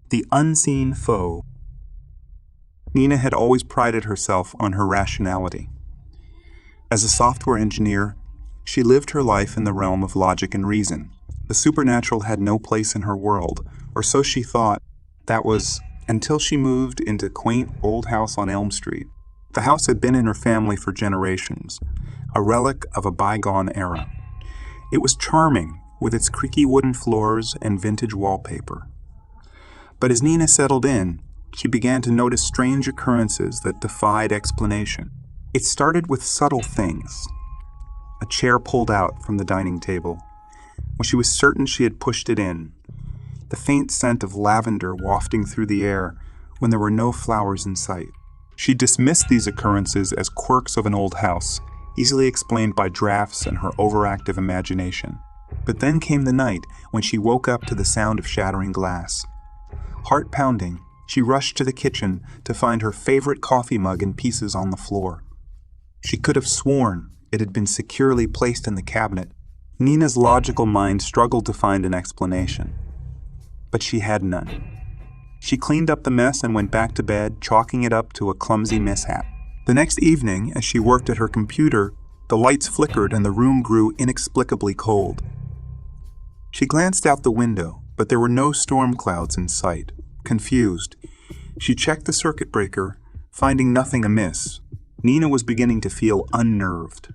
The unseen foe. Nina had always prided herself on her rationality. As a software engineer, she lived her life in the realm of logic and reason. The supernatural had no place in her world, or so she thought. That was until she moved into a quaint old house on Elm Street. The house had been in her family for generations, a relic of a bygone era. It was charming, with its creaky wooden floors and vintage wallpaper. But as Nina settled in, she began to notice strange occurrences that defied explanation. It started with subtle things. A chair pulled out from the dining table, when she was certain she had pushed it in. The faint scent of lavender wafting through the air when there were no flowers in sight. She dismissed these occurrences as quirks of an old house, easily explained by drafts and her overactive imagination. But then came the night when she woke up to the sound of shattering glass. Heart pounding, she rushed to the kitchen to find her favorite coffee mug in pieces on the floor. She could have sworn it had been securely placed in the cabinet. Nina's logical mind struggled to find an explanation, but she had none. She cleaned up the mess and went back to bed, chalking it up to a clumsy mishap. The next evening, as she worked at her computer, the lights flickered and the room grew inexplicably cold. She glanced out the window, but there were no storm clouds in sight. Confused, she checked the circuit breaker, finding nothing amiss. Nina was beginning to feel unnerved.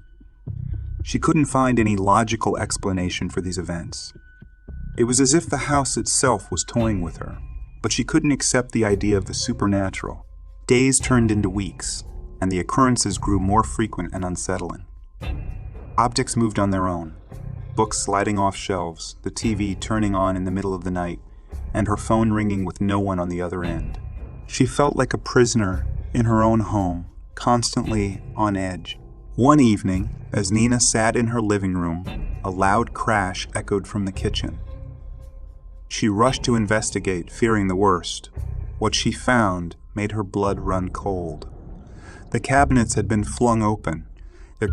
She couldn't find any logical explanation for these events. It was as if the house itself was toying with her, but she couldn't accept the idea of the supernatural. Days turned into weeks, and the occurrences grew more frequent and unsettling. Objects moved on their own, books sliding off shelves, the TV turning on in the middle of the night, and her phone ringing with no one on the other end. She felt like a prisoner in her own home, constantly on edge. One evening, as Nina sat in her living room, a loud crash echoed from the kitchen. She rushed to investigate, fearing the worst. What she found made her blood run cold. The cabinets had been flung open. Their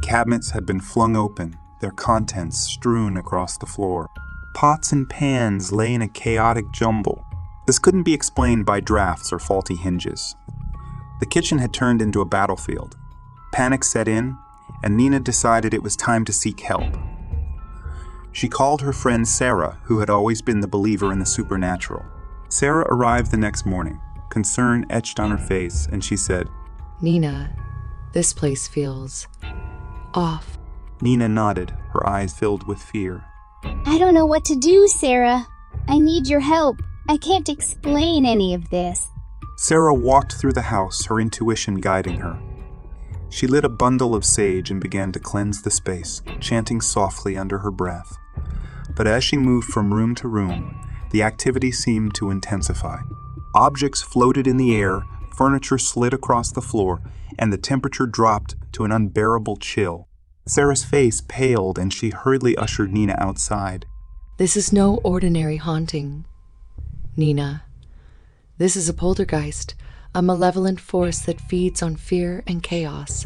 contents strewn across the floor. Pots and pans lay in a chaotic jumble. This couldn't be explained by drafts or faulty hinges. The kitchen had turned into a battlefield. Panic set in, and Nina decided it was time to seek help. She called her friend Sarah, who had always been the believer in the supernatural. Sarah arrived the next morning, concern etched on her face, and she said, "Nina, this place feels off." Nina nodded, her eyes filled with fear. "I don't know what to do, Sarah. I need your help. I can't explain any of this." Sarah walked through the house, her intuition guiding her. She lit a bundle of sage and began to cleanse the space, chanting softly under her breath. But as she moved from room to room, the activity seemed to intensify. Objects floated in the air, furniture slid across the floor, and the temperature dropped to an unbearable chill. Sarah's face paled, and she hurriedly ushered Nina outside. "This is no ordinary haunting, Nina. This is a poltergeist, a malevolent force that feeds on fear and chaos.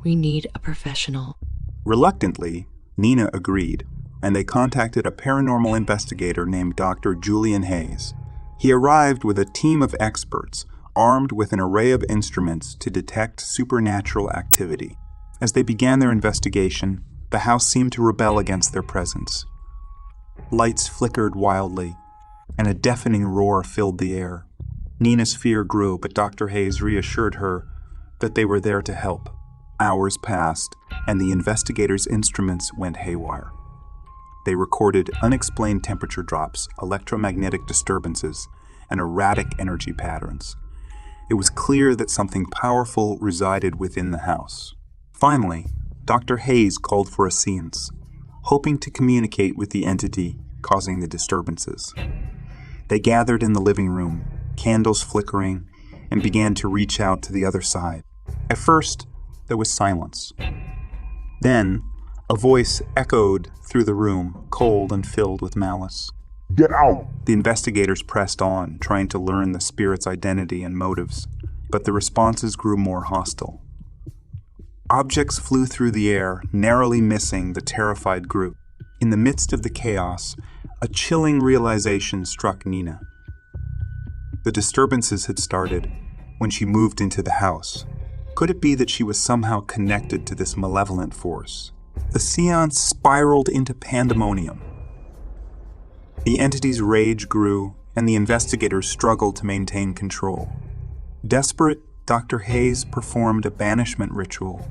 We need a professional." Reluctantly, Nina agreed, and they contacted a paranormal investigator named Dr. Julian Hayes. He arrived with a team of experts, armed with an array of instruments to detect supernatural activity. As they began their investigation, the house seemed to rebel against their presence. Lights flickered wildly, and a deafening roar filled the air. Nina's fear grew, but Dr. Hayes reassured her that they were there to help. Hours passed, and the investigators' instruments went haywire. They recorded unexplained temperature drops, electromagnetic disturbances, and erratic energy patterns. It was clear that something powerful resided within the house. Finally, Dr. Hayes called for a seance, hoping to communicate with the entity causing the disturbances. They gathered in the living room, candles flickering, and began to reach out to the other side. At first, there was silence. Then, a voice echoed through the room, cold and filled with malice. "Get out!" The investigators pressed on, trying to learn the spirit's identity and motives, but the responses grew more hostile. Objects flew through the air, narrowly missing the terrified group. In the midst of the chaos, a chilling realization struck Nina. The disturbances had started when she moved into the house. Could it be that she was somehow connected to this malevolent force? The seance spiraled into pandemonium. The entity's rage grew, and the investigators struggled to maintain control. Desperate, Dr. Hayes performed a banishment ritual,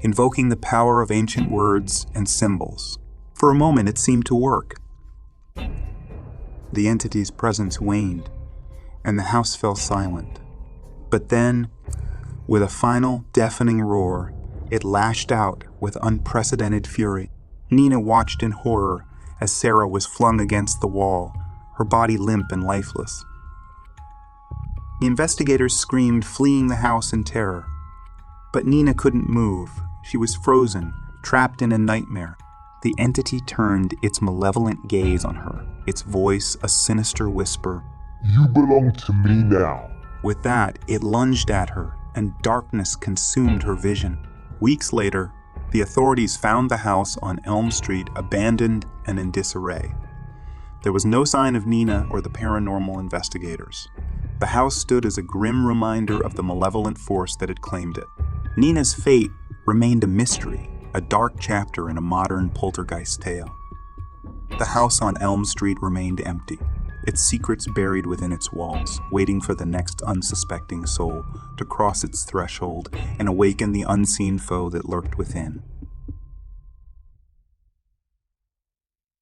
invoking the power of ancient words and symbols. For a moment, it seemed to work. The entity's presence waned, and the house fell silent. But then, with a final, deafening roar, it lashed out with unprecedented fury. Nina watched in horror as Sarah was flung against the wall, her body limp and lifeless. The investigators screamed, fleeing the house in terror. But Nina couldn't move. She was frozen, trapped in a nightmare. The entity turned its malevolent gaze on her, its voice a sinister whisper. You belong to me now. With that, it lunged at her, and darkness consumed her vision. Weeks later, the authorities found the house on Elm Street abandoned and in disarray. There was no sign of Nina or the paranormal investigators. The house stood as a grim reminder of the malevolent force that had claimed it. Nina's fate remained a mystery, a dark chapter in a modern poltergeist tale. The house on Elm Street remained empty, its secrets buried within its walls, waiting for the next unsuspecting soul to cross its threshold and awaken the unseen foe that lurked within.